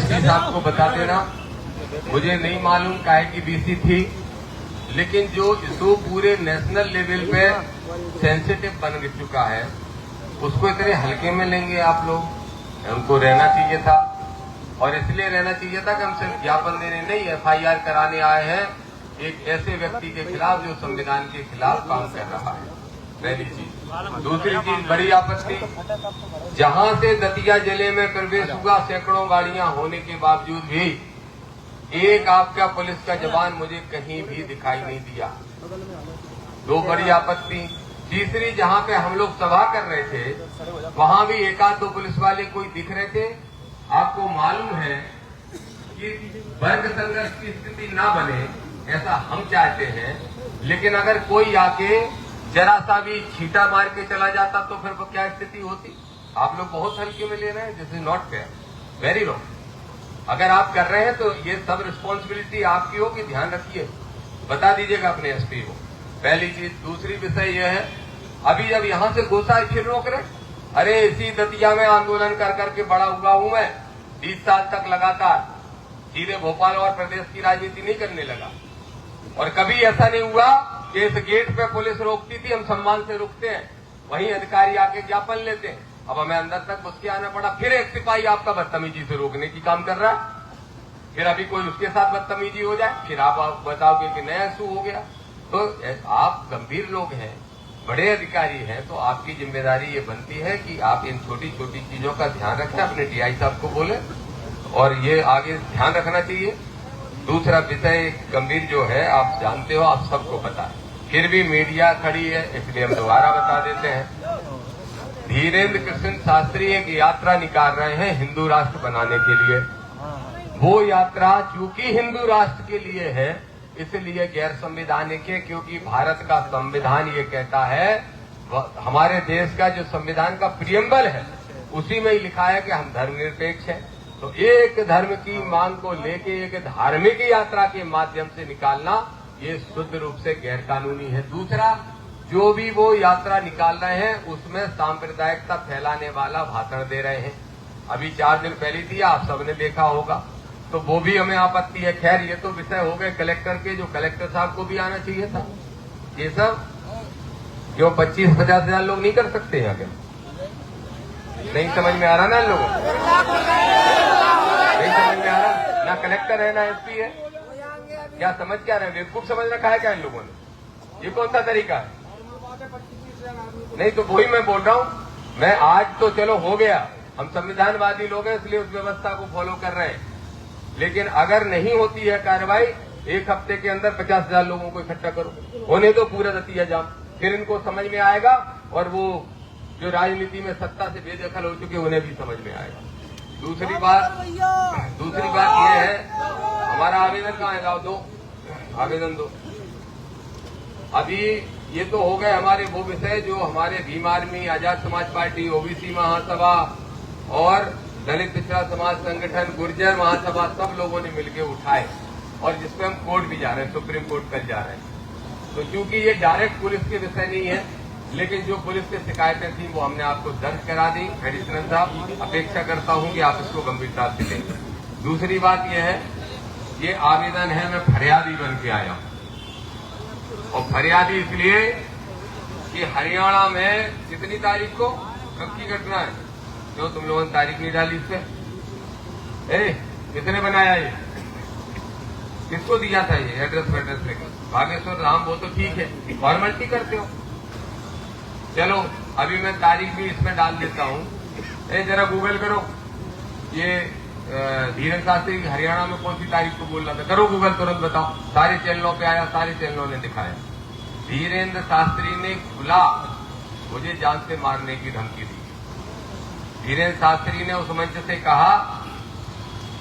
SP साहब को बता देना, मुझे नहीं मालूम काहे की बीसी थी, लेकिन जो इशू पूरे नेशनल लेवल पे सेंसिटिव बन चुका है उसको इतने हल्के में लेंगे आप लोग? उनको रहना चाहिए था, और इसलिए रहना चाहिए था कि हम सिर्फ ज्ञापन देने नहीं, एफआईआर कराने आए हैं एक ऐसे व्यक्ति के खिलाफ जो संविधान के खिलाफ काम कर रहा है। पहली चीज। दूसरी चीज, बड़ी आपत्ति, जहां से दतिया जिले में प्रवेश हुआ सैकड़ों गाड़ियां होने के बावजूद भी एक आपका पुलिस का जवान मुझे कहीं भी दिखाई नहीं दिया। दो बड़ी आपत्ति। तीसरी, जहां पे हम लोग सभा कर रहे थे वहां भी एक आध दो पुलिस वाले कोई दिख रहे थे। आपको मालूम है कि वर्ग संघर्ष की स्थिति ना बने ऐसा हम चाहते हैं, लेकिन अगर कोई आके जरा सा भी छींटा मार के चला जाता तो फिर क्या स्थिति होती? आप लोग बहुत हल्के में ले रहे हैं। This is not fair, very wrong. अगर आप कर रहे हैं तो ये सब रिस्पॉन्सिबिलिटी आपकी हो कि ध्यान रखिए, बता दीजिएगा अपने एसपी को। पहली चीज। दूसरी विषय यह है, अभी जब यहां से घुसा फिर रोक रहे। अरे इसी दतिया में आंदोलन कर करके बड़ा हुआ हूं मैं, 20 साल तक लगातार। सीधे भोपाल और प्रदेश की राजनीति नहीं करने लगा, और कभी ऐसा नहीं हुआ कि इस गेट पे पुलिस रोकती थी, हम सम्मान से रुकते हैं, वहीं अधिकारी आके ज्ञापन लेते हैं। अब हमें अंदर तक घुस के आना पड़ा, फिर एक सिपाही आपका बदतमीजी से रोकने की काम कर रहा है, फिर अभी कोई उसके साथ बदतमीजी हो जाए, फिर आप बताओगे कि नया इशू हो गया। तो आप गंभीर लोग हैं, बड़े अधिकारी हैं, तो आपकी जिम्मेदारी ये बनती है कि आप इन छोटी छोटी चीजों का ध्यान रखें, अपने डीआई साहब को बोले, और ये आगे ध्यान रखना चाहिए। दूसरा विषय गंभीर जो है, आप जानते हो, आप सबको पता है, फिर भी मीडिया खड़ी है इसलिए हम दोबारा बता देते हैं। धीरेन्द्र कृष्ण शास्त्री एक यात्रा निकाल रहे हैं हिंदू राष्ट्र बनाने के लिए। वो यात्रा चूंकि हिंदू राष्ट्र के लिए है इसलिए गैर संवैधानिक है, क्योंकि भारत का संविधान ये कहता है, हमारे देश का जो संविधान का प्रियम्बल है उसी में ही लिखा है कि हम धर्मनिरपेक्ष हैं। तो एक धर्म की मांग को लेके एक धार्मिक यात्रा के माध्यम से निकालना ये शुद्ध रूप से गैर कानूनी है। दूसरा, जो भी वो यात्रा निकाल रहे हैं उसमें सांप्रदायिकता फैलाने वाला भाषण दे रहे हैं। अभी 4 दिन पहले थी, आप सबने देखा होगा, तो वो भी हमें आपत्ति है। खैर ये तो विषय हो गए कलेक्टर के, जो कलेक्टर साहब को भी आना चाहिए था। ये सब क्यों 25-50 हजार लोग नहीं कर सकते हैं? क्या नहीं समझ में आ रहा ना इन लोगों को? नहीं समझ में आ रहा ना, कलेक्टर है ना एसपी है, क्या समझ क्या रहे? बेवकूफ समझ रखा है क्या इन लोगों ने? ये कौन सा तरीका है? नहीं तो वही मैं बोल रहा हूं, मैं आज तो चलो हो गया, हम संविधानवादी लोग हैं इसलिए उस व्यवस्था को फॉलो कर रहे हैं, लेकिन अगर नहीं होती है कार्रवाई, एक हफ्ते के अंदर 50,000 लोगों को इकट्ठा करो, होने दो पूरा दतिया जाम, फिर इनको समझ में आएगा, और वो जो राजनीति में सत्ता से बेदखल हो चुके उन्हें भी समझ में आएगा। दूसरी बात ये है, हमारा आवेदन कहाँ है? लाओ, दो आवेदन दो। अभी ये तो हो गए हमारे वो विषय जो हमारे Bhim army, Azad Samaj party, OBC महासभा और दलित पिछड़ा समाज संगठन, गुर्जर महासभा, सब लोगों ने मिलकर उठाए, और जिसपे हम कोर्ट भी जा रहे हैं, सुप्रीम कोर्ट कल जा रहे हैं। तो चूंकि ये डायरेक्ट पुलिस के विषय नहीं है, लेकिन जो पुलिस की शिकायतें थी वो हमने आपको दर्ज करा दी। एडिशनल साहब, अपेक्षा करता हूं कि आप इसको गंभीरता से लेंगे। दूसरी बात यह है, ये आवेदन है, मैं फरियादी बन के आया हूं, और फरियादी इसलिए कि हरियाणा में कितनी तारीख को, कब की घटना है, जो तुम लोगों ने तारीख नहीं डाली इस पे? किसने बनाया ये? किसको दिया था ये एड्रेस लेकर? बागेश्वर राम, वो तो ठीक है, फॉर्मेलिटी करते हो। चलो अभी मैं तारीख भी इसमें डाल देता हूं। जरा गूगल करो, ये धीरेन्द्र शास्त्री हरियाणा में कौन सी तारीख को बोल रहा था? करो गूगल, तुरंत बताओ। सारे चैनलों पे आया, सारे चैनलों ने दिखाया। धीरेन्द्र शास्त्री ने खुला मुझे जान से मारने की धमकी दी। धीरेन्द्र शास्त्री ने उस मंच से कहा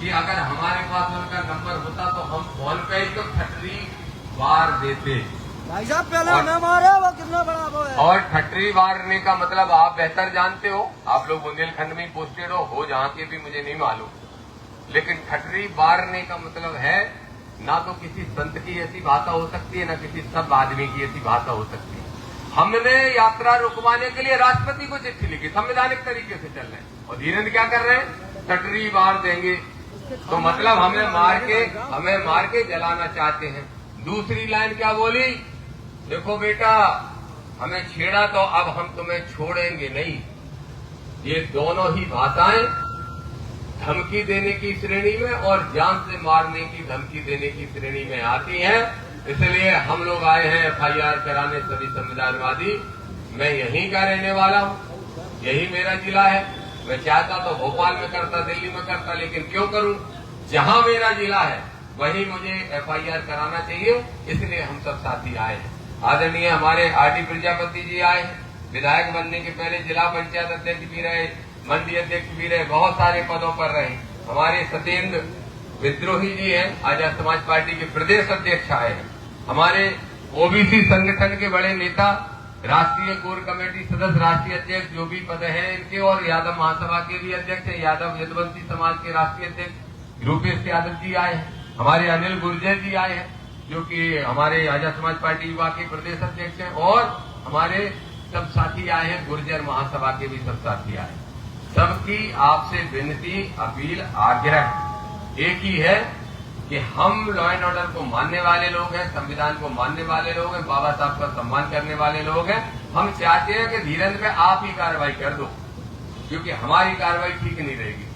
कि अगर हमारे पास उनका नंबर होता तो हम फोन पे ही तो ठटरी वार देते। भाई साहब पहले हमें मारे, वो कितना बड़ा वो है। और ठटरी मारने का मतलब आप बेहतर जानते हो, आप लोग बुंदेलखंड में पोस्टेड हो जहां के भी मुझे नहीं मालूम, लेकिन ठटरी मारने का मतलब है ना तो किसी संत की ऐसी भाषा हो सकती है, ना किसी सब आदमी की ऐसी भाषा हो सकती है। हमने यात्रा रुकवाने के लिए राष्ट्रपति को चिट्ठी लिखी, संवैधानिक तरीके से चल रहे हैं, और धीरेन्द्र क्या कर रहे हैं? ठटरी मार देंगे। तो मतलब हमें मार के जलाना चाहते हैं। दूसरी लाइन क्या बोली, देखो बेटा हमें छेड़ा तो अब हम तुम्हें छोड़ेंगे नहीं। ये दोनों ही भाषाएं धमकी देने की श्रेणी में और जान से मारने की धमकी देने की श्रेणी में आती हैं। इसलिए हम लोग आए हैं FIR कराने सभी संविधानवादी। मैं यहीं का रहने वाला हूं, यही मेरा जिला है। मैं चाहता तो भोपाल में करता, दिल्ली में करता, लेकिन क्यों करूं, जहां मेरा जिला है वहीं मुझे FIR कराना चाहिए। इसलिए हम सब साथी आए हैं। आदरणीय हमारे RD प्रजापति जी आए हैं, विधायक बनने के पहले जिला पंचायत अध्यक्ष भी रहे, मंडी अध्यक्ष भी रहे, बहुत सारे पदों पर रहे। हमारे सत्येंद्र विद्रोही जी हैं, आजाद समाज पार्टी के प्रदेश अध्यक्ष आए हैं। हमारे OBC संगठन के बड़े नेता, राष्ट्रीय कोर कमेटी सदस्य, राष्ट्रीय अध्यक्ष जो भी पद है इनके, और यादव महासभा के भी अध्यक्ष है, यादव यदुवंशी समाज के राष्ट्रीय अध्यक्ष रूपेश यादव जी आए हैं। हमारे अनिल गुर्जर जी आए हैं जो कि हमारे आजाद समाज पार्टी युवा के प्रदेश अध्यक्ष हैं, और हमारे सब साथी आए हैं, गुर्जर महासभा के भी सब साथी आए हैं। सबकी आपसे विनती, अपील, आग्रह एक ही है कि हम लॉ एंड ऑर्डर को मानने वाले लोग हैं, संविधान को मानने वाले लोग हैं, बाबा साहब का सम्मान करने वाले लोग हैं। हम चाहते हैं कि धीरेन्द्र पे आप ही कार्रवाई कर दो, क्योंकि हमारी कार्रवाई ठीक नहीं रहेगी,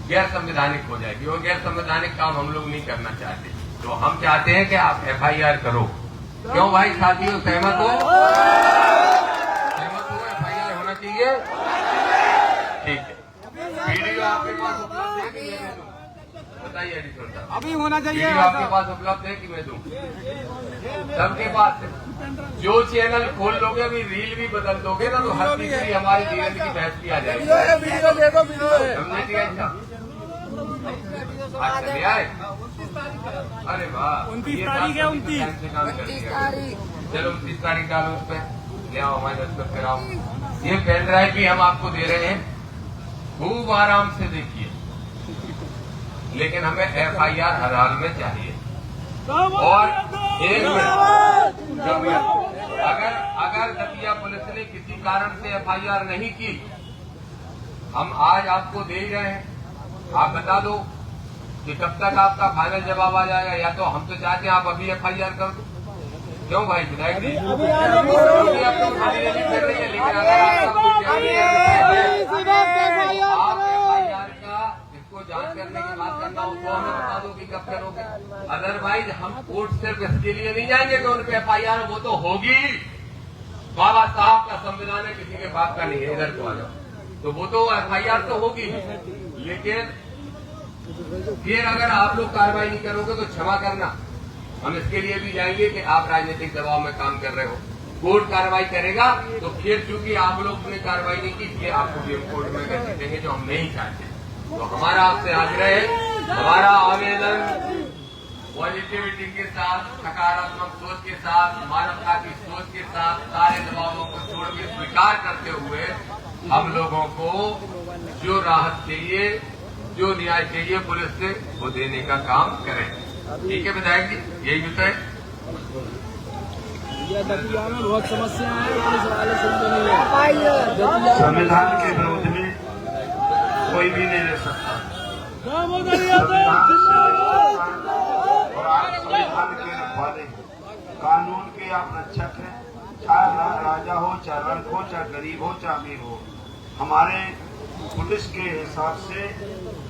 गैर संवैधानिक हो जाएगी, और गैर संवैधानिक काम हम लोग नहीं करना चाहते। तो हम चाहते हैं कि आप FIR करो। क्यों भाई साथियों, सहमत हो? FIR होना चाहिए, ठीक है। वीडियो आपके पास उपलब्ध है कि मैं दूं? बताइए एडिटर साहब, अभी होना चाहिए। वीडियो आपके पास उपलब्ध है कि मैं दूं? सबके पास है। जो चैनल खोल लोगे, अभी रील भी बदल दोगे ना, तो हर तीसरी हमारी धीरेन्द्र की बहस की आ जाएगी। हमने दिया अच्छा चले आए। अरे वाह, 29 तारीख है, 29 चलो 29 तारीख डालो उस पर, ले आओ हमारे दस्तखत कराओ। ये पेन ड्राइव भी हम आपको दे रहे हैं, खूब आराम से देखिए, लेकिन हमें FIR हर हाल में चाहिए। और एक मिनट, अगर दतिया पुलिस ने किसी कारण से FIR नहीं की, हम आज आपको दे ही रहे हैं, आप बता दो कि कब तक आपका फाइनल जवाब आ जाएगा। या तो हम तो चाहते हैं आप अभी FIR कर दो। क्यों भाई विधायक जी, क्योंकि आप लोग खाली कर रही है, लेकिन अगर आप FIR का इसको जांच करने की बात करना हो तो हमें बता दो कि कब करोगे। अदरवाइज हम कोर्ट सिर्फ इसके लिए नहीं जाएंगे कि उन पे FIR, वो तो होगी। बाबा साहब का संविधान है, किसी के बाप का नहीं है, इधर को आ जाओ। तो वो तो FIR तो होगी, लेकिन फिर अगर आप लोग कार्रवाई नहीं करोगे तो क्षमा करना, हम इसके लिए भी जाएंगे कि आप राजनीतिक दबाव में काम कर रहे हो। कोर्ट कार्रवाई करेगा तो फिर चूंकि आप लोग ने कार्रवाई नहीं की, फिर आपको भी हम कोर्ट में घसीटेंगे देंगे, जो हम नहीं चाहते। तो हमारा आपसे आग्रह है, हमारा आवेदन पॉजिटिविटी के साथ, सकारात्मक सोच के साथ, मानवता की सोच के साथ, सारे दबावों को छोड़ के स्वीकार करते हुए हम लोगों को जो राहत चाहिए, जो न्याय चाहिए पुलिस से, वो देने का काम करें। ठीक है विधायक जी, यही विषय। बहुत समस्या है, पुलिस वाले सुनते नहीं है। संविधान के विरोध में कोई भी नहीं रह सकता। और आप संविधान के रखवाले, कानून के आप रक्षक हैं। चाहे राजा हो, चाहे रंक हो, चाहे गरीब हो, चाहे अमीर हो, हमारे पुलिस के हिसाब से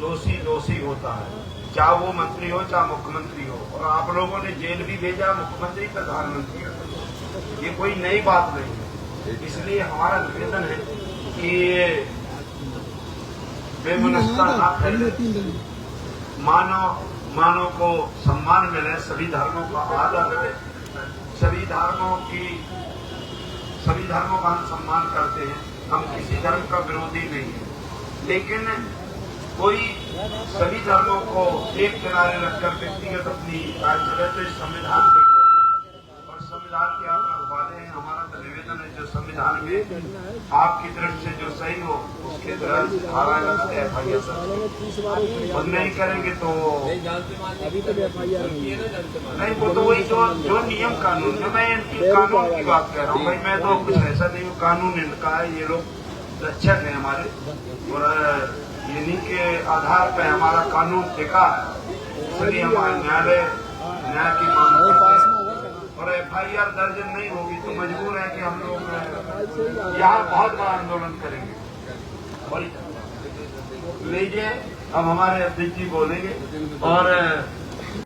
दोषी दोषी होता है, चाहे वो मंत्री हो, चाहे मुख्यमंत्री हो। और आप लोगों ने जेल भी भेजा मुख्यमंत्री, प्रधानमंत्री, ये कोई नई बात नहीं है। इसलिए हमारा निवेदन है कि ये बेमुनस्ता ना फैले, मानव को सम्मान मिले, सभी धर्मों का आदर रहे, सभी धर्मों का हम सम्मान करते हैं। हम किसी धर्म का विरोधी नहीं है, लेकिन कोई सभी धर्मों को एक किनारे रखकर व्यक्तिगत अपनी राय चले तो इस संविधान के और संविधान के आप रखवाले हैं। हमारा तो निवेदन है, जो संविधान में आपकी दृष्टि से जो सही हो उसके तहत FIR और नहीं करेंगे तो नहीं, वो तो वही जो नियम कानून, जो मैं इनकी कानून की बात कर रहा हूँ भाई, मैं तो कुछ ऐसा नहीं हूँ, कानून इनका है, ये लोग रक्षक है हमारे। और इन्हीं के आधार पर हमारा कानून टिका है, इसलिए हमारे न्यायालय न्याय की मांग करते हैं। और FIR दर्ज नहीं होगी तो मजबूर है कि हम लोग यहाँ बहुत बड़ा आंदोलन करेंगे। और लीजिए अब हमारे अध्यक्ष जी बोलेंगे और